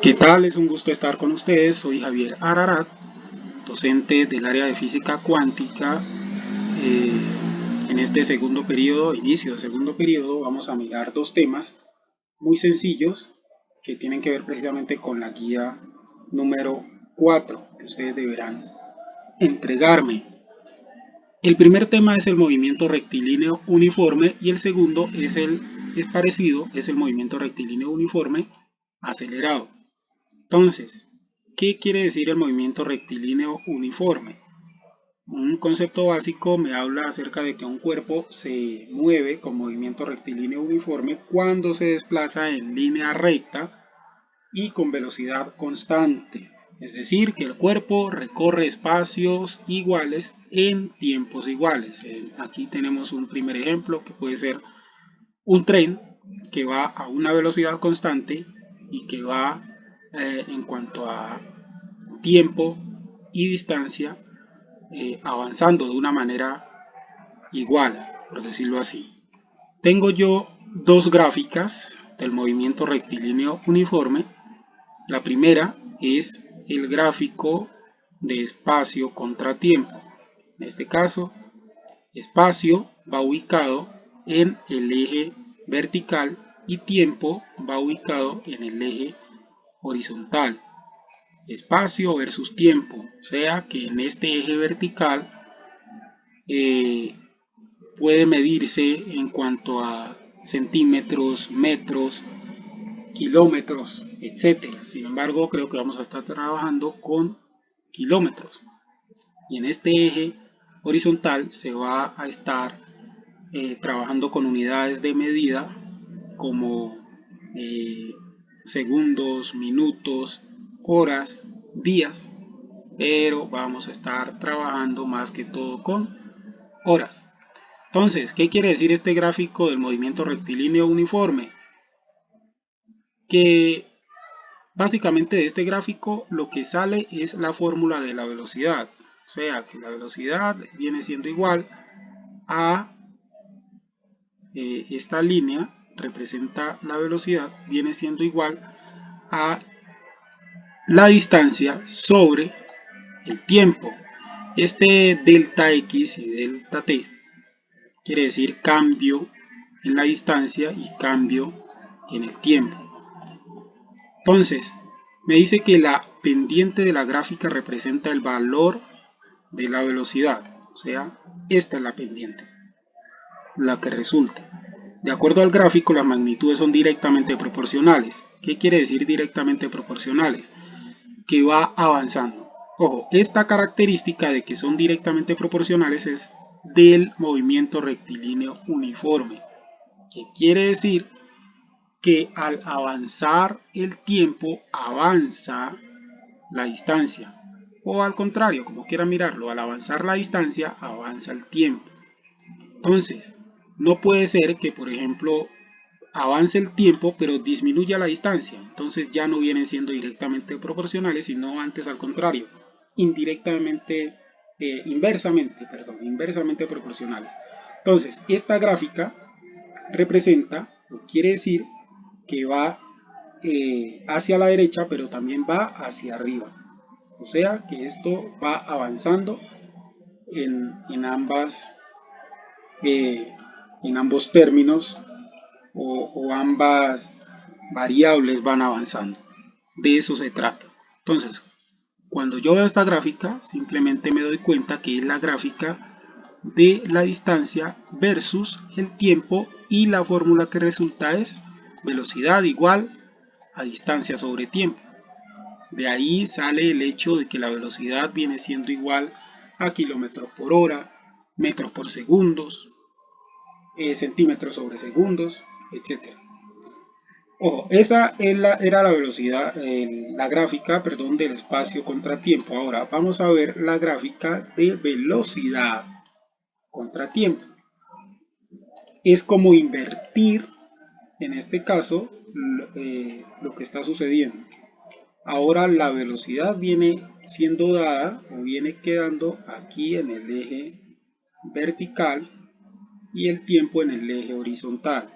¿Qué tal? Es un gusto estar con ustedes. Soy Javier Ararat, docente del área de física cuántica. Eh, en este segundo periodo, inicio de segundo periodo, vamos a mirar dos temas muy sencillos que tienen que ver precisamente con la guía número 4 que ustedes deberán entregarme. El primer tema es el movimiento rectilíneo uniforme y el segundo es parecido, es el movimiento rectilíneo uniforme acelerado. Entonces, ¿qué quiere decir el movimiento rectilíneo uniforme? Un concepto básico me habla acerca de que un cuerpo se mueve con movimiento rectilíneo uniforme cuando se desplaza en línea recta y con velocidad constante. Es decir, que el cuerpo recorre espacios iguales en tiempos iguales. Aquí tenemos un primer ejemplo que puede ser un tren que va a una velocidad constante y que va en cuanto a tiempo y distancia avanzando de una manera igual, por decirlo así. Tengo yo dos gráficas del movimiento rectilíneo uniforme. La primera es el gráfico de espacio contra tiempo. En este caso, espacio va ubicado en el eje vertical y tiempo va ubicado en el eje horizontal. Espacio versus tiempo, o sea que en este eje vertical eh, puede medirse en cuanto a centímetros, metros, kilómetros, etcétera. Sin embargo, creo que vamos a estar trabajando con kilómetros. Y en este eje horizontal se va a estar trabajando con unidades de medida como eh, segundos, minutos, horas, días, pero vamos a estar trabajando más que todo con horas. Entonces, ¿qué quiere decir este gráfico del movimiento rectilíneo uniforme? Que básicamente de este gráfico lo que sale es la fórmula de la velocidad. O sea, que la velocidad viene siendo igual a esta línea, representa la velocidad, viene siendo igual a la distancia sobre el tiempo. Este delta x y delta t quiere decir cambio en la distancia y cambio en el tiempo. Entonces, me dice que la pendiente de la gráfica representa el valor de la velocidad. O sea, esta es la pendiente, la que resulta. De acuerdo al gráfico, las magnitudes son directamente proporcionales. ¿Qué quiere decir directamente proporcionales? Que va avanzando. Ojo, esta característica de que son directamente proporcionales es del movimiento rectilíneo uniforme. ¿Qué quiere decir? Que al avanzar el tiempo avanza la distancia. O al contrario, como quieran mirarlo, al avanzar la distancia avanza el tiempo. Entonces, no puede ser que, por ejemplo, avance el tiempo pero disminuya la distancia. Entonces ya no vienen siendo directamente proporcionales, sino antes al contrario, indirectamente, inversamente proporcionales. Entonces, esta gráfica representa o quiere decir que va hacia la derecha, pero también va hacia arriba. O sea que esto va avanzando en eh, en ambos términos o ambas variables van avanzando. De eso se trata. Entonces, cuando yo veo esta gráfica, simplemente me doy cuenta que es la gráfica de la distancia versus el tiempo y la fórmula que resulta es velocidad igual a distancia sobre tiempo. De ahí sale el hecho de que la velocidad viene siendo igual a kilómetros por hora, metros por segundos, centímetros sobre segundos, etc. Ojo, esa era la velocidad, la gráfica, perdón, del espacio contra tiempo. Ahora vamos a ver la gráfica de velocidad contra tiempo. Es como invertir, en este caso, lo que está sucediendo. Ahora la velocidad viene siendo dada o viene quedando aquí en el eje vertical y el tiempo en el eje horizontal.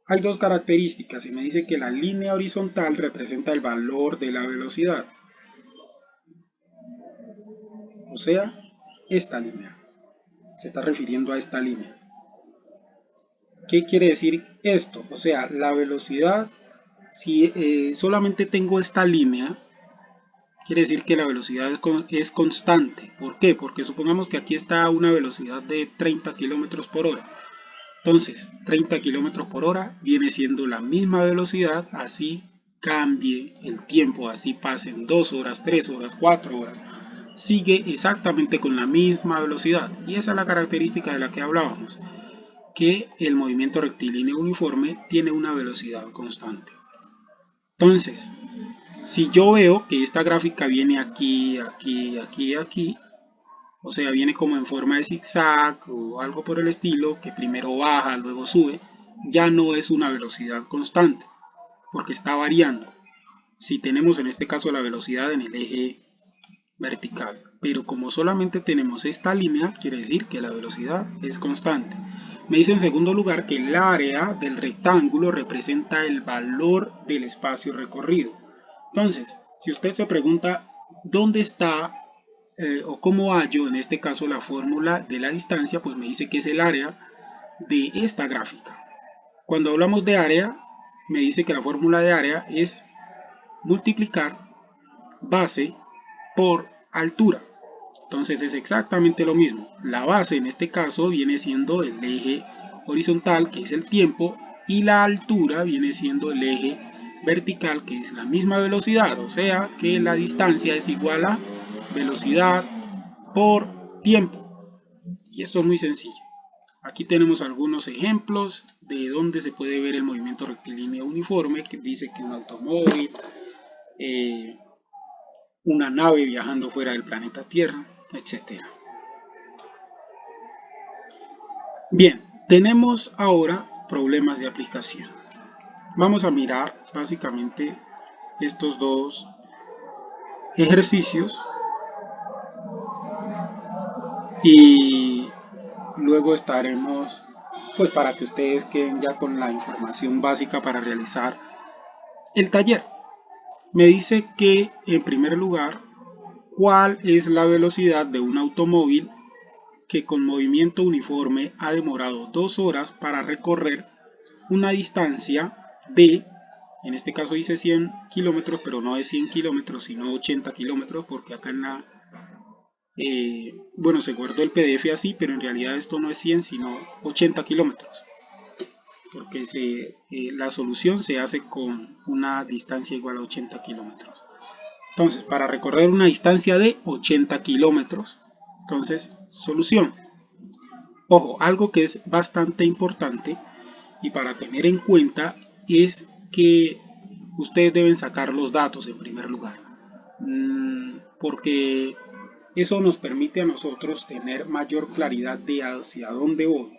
Hay dos características y me dice que la línea horizontal representa el valor de la velocidad. O sea, esta línea. Se está refiriendo a esta línea. ¿Qué quiere decir esto? O sea, la velocidad, si solamente tengo esta línea, quiere decir que la velocidad es constante. ¿Por qué? Porque supongamos que aquí está a una velocidad de 30 km por hora. Entonces, 30 km por hora viene siendo la misma velocidad, así cambie el tiempo, así pasen 2 horas, 3 horas, 4 horas. Sigue exactamente con la misma velocidad. Y esa es la característica de la que hablábamos, que el movimiento rectilíneo uniforme tiene una velocidad constante. Entonces, si yo veo que esta gráfica viene aquí, aquí, aquí, aquí, o sea, viene como en forma de zigzag o algo por el estilo, que primero baja, luego sube, ya no es una velocidad constante, porque está variando. Si tenemos en este caso la velocidad en el eje vertical, pero como solamente tenemos esta línea, quiere decir que la velocidad es constante. Me dice en segundo lugar que el área del rectángulo representa el valor del espacio recorrido. Entonces, si usted se pregunta dónde está o cómo hallo en este caso la fórmula de la distancia, pues me dice que es el área de esta gráfica. Cuando hablamos de área, me dice que la fórmula de área es multiplicar base por altura. Entonces es exactamente lo mismo. La base en este caso viene siendo el eje horizontal, que es el tiempo, y la altura viene siendo el eje vertical, que es la misma velocidad. O sea que la distancia es igual a velocidad por tiempo. Y esto es muy sencillo. Aquí tenemos algunos ejemplos de donde se puede ver el movimiento rectilíneo uniforme, que dice que un automóvil, una nave viajando fuera del planeta Tierra, etc. Bien, tenemos ahora problemas de aplicación. Vamos a mirar básicamente estos dos ejercicios y luego estaremos, pues para que ustedes queden ya con la información básica para realizar el taller. Me dice que en primer lugar, ¿cuál es la velocidad de un automóvil que con movimiento uniforme ha demorado 2 horas para recorrer una distancia de, en este caso dice 100 kilómetros, pero no es 100 kilómetros, sino 80 kilómetros, porque acá en la, bueno, se guardó el PDF así, pero en realidad esto no es 100, sino 80 kilómetros, porque la solución se hace con una distancia igual a 80 kilómetros. Entonces, para recorrer una distancia de 80 kilómetros, entonces, solución. Ojo, algo que es bastante importante y para tener en cuenta es que ustedes deben sacar los datos en primer lugar, porque eso nos permite a nosotros tener mayor claridad de hacia dónde voy,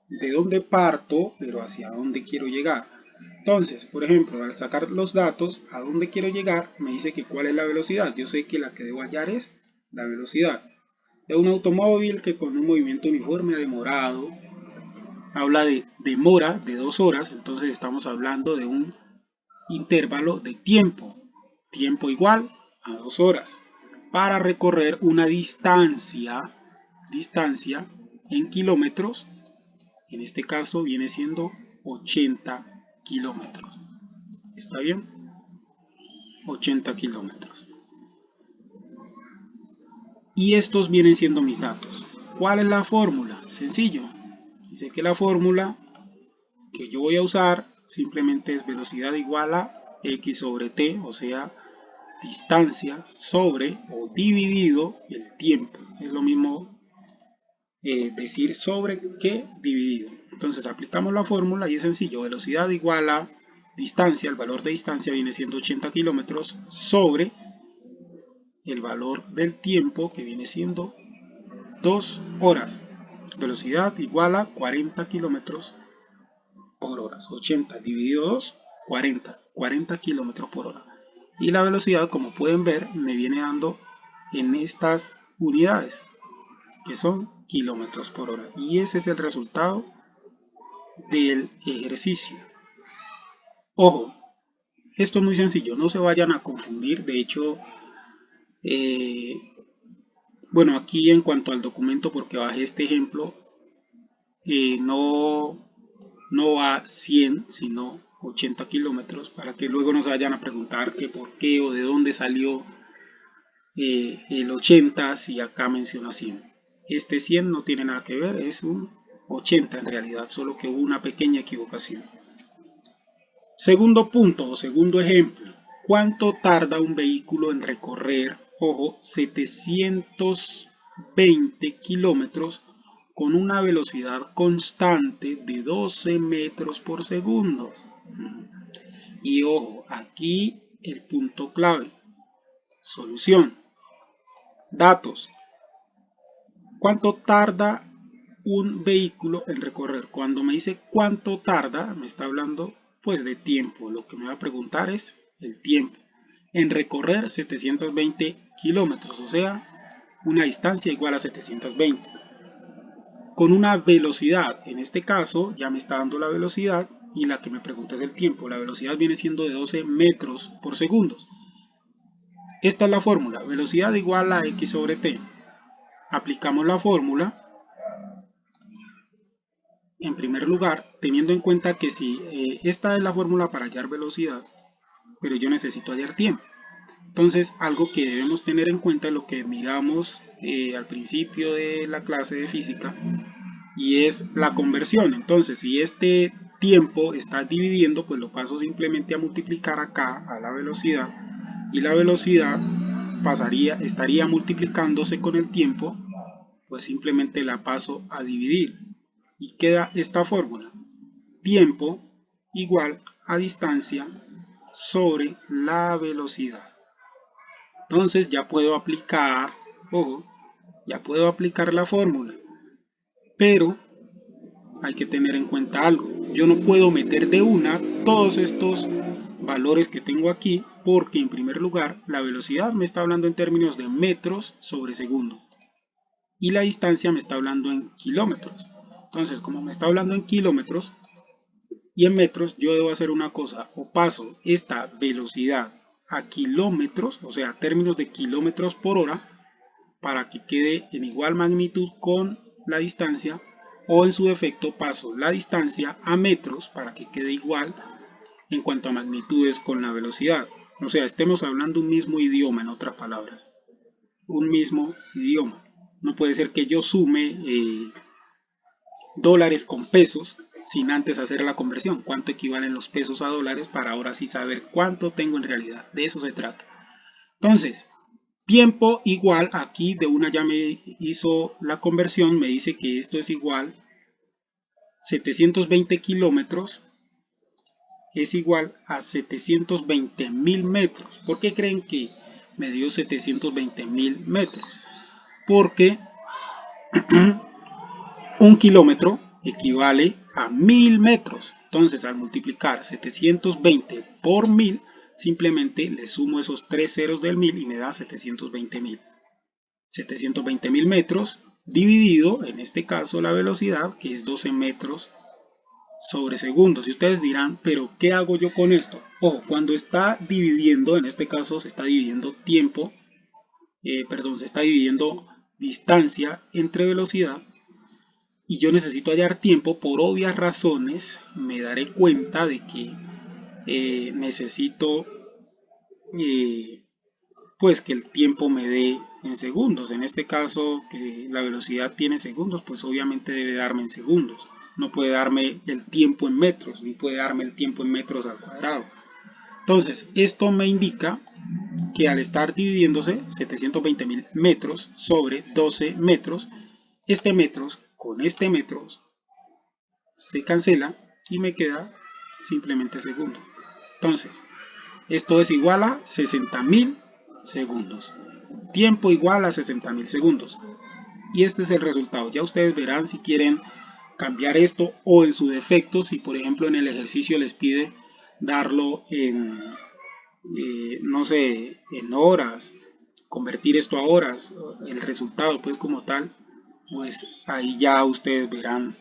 de dónde parto, pero hacia dónde quiero llegar. Entonces, por ejemplo, al sacar los datos a dónde quiero llegar, me dice que cuál es la velocidad. Yo sé que la que debo hallar es la velocidad de un automóvil que con un movimiento uniforme ha demorado. Habla de demora de 2 horas, entonces estamos hablando de un intervalo de tiempo. Tiempo igual a 2 horas. Para recorrer una distancia en kilómetros, en este caso viene siendo 80 kilómetros. ¿Está bien? 80 kilómetros. Y estos vienen siendo mis datos. ¿Cuál es la fórmula? Sencillo. Dice que la fórmula que yo voy a usar simplemente es velocidad igual a x sobre t, o sea, distancia sobre o dividido el tiempo. Es lo mismo decir sobre que dividido. Entonces aplicamos la fórmula y es sencillo. Velocidad igual a distancia, el valor de distancia viene siendo 80 kilómetros sobre el valor del tiempo que viene siendo 2 horas. Velocidad igual a 40 kilómetros por hora. 80 dividido 2, 40 kilómetros por hora. Y la velocidad, como pueden ver, me viene dando en estas unidades, que son kilómetros por hora. Y ese es el resultado del ejercicio. Ojo, esto es muy sencillo, no se vayan a confundir. De hecho, eh, bueno, aquí en cuanto al documento, porque bajé este ejemplo, no, no va 100, sino 80 kilómetros, para que luego nos vayan a preguntar que por qué o de dónde salió el 80 si acá menciona 100. Este 100 no tiene nada que ver, es un 80 en realidad, solo que hubo una pequeña equivocación. Segundo punto o segundo ejemplo, ¿cuánto tarda un vehículo en recorrer, ojo, 720 kilómetros con una velocidad constante de 12 metros por segundo? Y ojo, aquí el punto clave, solución, datos. ¿Cuánto tarda un vehículo en recorrer? Cuando me dice cuánto tarda, me está hablando pues de tiempo. Lo que me va a preguntar es el tiempo en recorrer 720 kilómetros, o sea, una distancia igual a 720. Con una velocidad, en este caso ya me está dando la velocidad y la que me pregunta es el tiempo. La velocidad viene siendo de 12 metros por segundo. Esta es la fórmula, velocidad igual a x sobre t. Aplicamos la fórmula. En primer lugar, teniendo en cuenta que si esta es la fórmula para hallar velocidad, pero yo necesito hallar tiempo. Entonces, algo que debemos tener en cuenta es lo que miramos al principio de la clase de física, y es la conversión. Entonces, si este tiempo está dividiendo, pues lo paso simplemente a multiplicar acá a la velocidad, y la velocidad estaría multiplicándose con el tiempo, pues simplemente la paso a dividir y queda esta fórmula: tiempo igual a distancia sobre la velocidad. Entonces ya puedo aplicar, ojo, ya puedo aplicar la fórmula, pero hay que tener en cuenta algo. Yo no puedo meter de una todos estos valores que tengo aquí, porque en primer lugar la velocidad me está hablando en términos de metros sobre segundo y la distancia me está hablando en kilómetros. Entonces, como me está hablando en kilómetros y en metros, yo debo hacer una cosa: o paso esta velocidad a kilómetros, o sea, a términos de kilómetros por hora, para que quede en igual magnitud con la distancia, o en su defecto paso la distancia a metros para que quede igual en cuanto a magnitudes con la velocidad. O sea, estemos hablando un mismo idioma, en otras palabras, un mismo idioma. No puede ser que yo sume dólares con pesos sin antes hacer la conversión, cuánto equivalen los pesos a dólares, para ahora sí saber cuánto tengo en realidad. De eso se trata. Entonces, tiempo igual, aquí de una ya me hizo la conversión, me dice que esto es igual 720 kilómetros es igual a 720.000 metros. ¿Por qué creen que me dio 720.000 metros? Porque un kilómetro equivale a 1000 metros. Entonces, al multiplicar 720 por 1000, simplemente le sumo esos tres ceros del 1000 y me da 720.000. 720.000 metros dividido, en este caso, la velocidad, que es 12 metros sobre segundo. Si ustedes dirán, pero ¿qué hago yo con esto? Ojo, cuando está dividiendo, en este caso se está dividiendo tiempo, se está dividiendo distancia entre velocidad, y yo necesito hallar tiempo, por obvias razones me daré cuenta de que necesito pues que el tiempo me dé en segundos. En este caso, que la velocidad tiene segundos, pues obviamente debe darme en segundos. No puede darme el tiempo en metros, ni puede darme el tiempo en metros al cuadrado. Entonces, esto me indica que al estar dividiéndose 720.000 metros sobre 12 metros, este metros con este metros se cancela y me queda simplemente segundo. Entonces, esto es igual a 60.000 segundos. Tiempo igual a 60.000 segundos. Y este es el resultado. Ya ustedes verán si quieren cambiar esto, o en su defecto, si por ejemplo en el ejercicio les pide darlo en, no sé, en horas, convertir esto a horas, el resultado pues como tal, pues ahí ya ustedes verán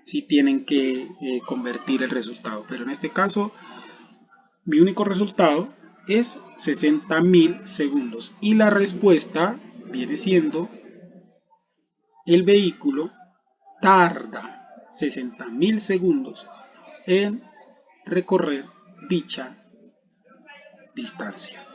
si tienen que convertir el resultado. Pero en este caso, mi único resultado es 60.000 segundos. Y la respuesta viene siendo: el vehículo tarda 60.000 segundos en recorrer dicha distancia.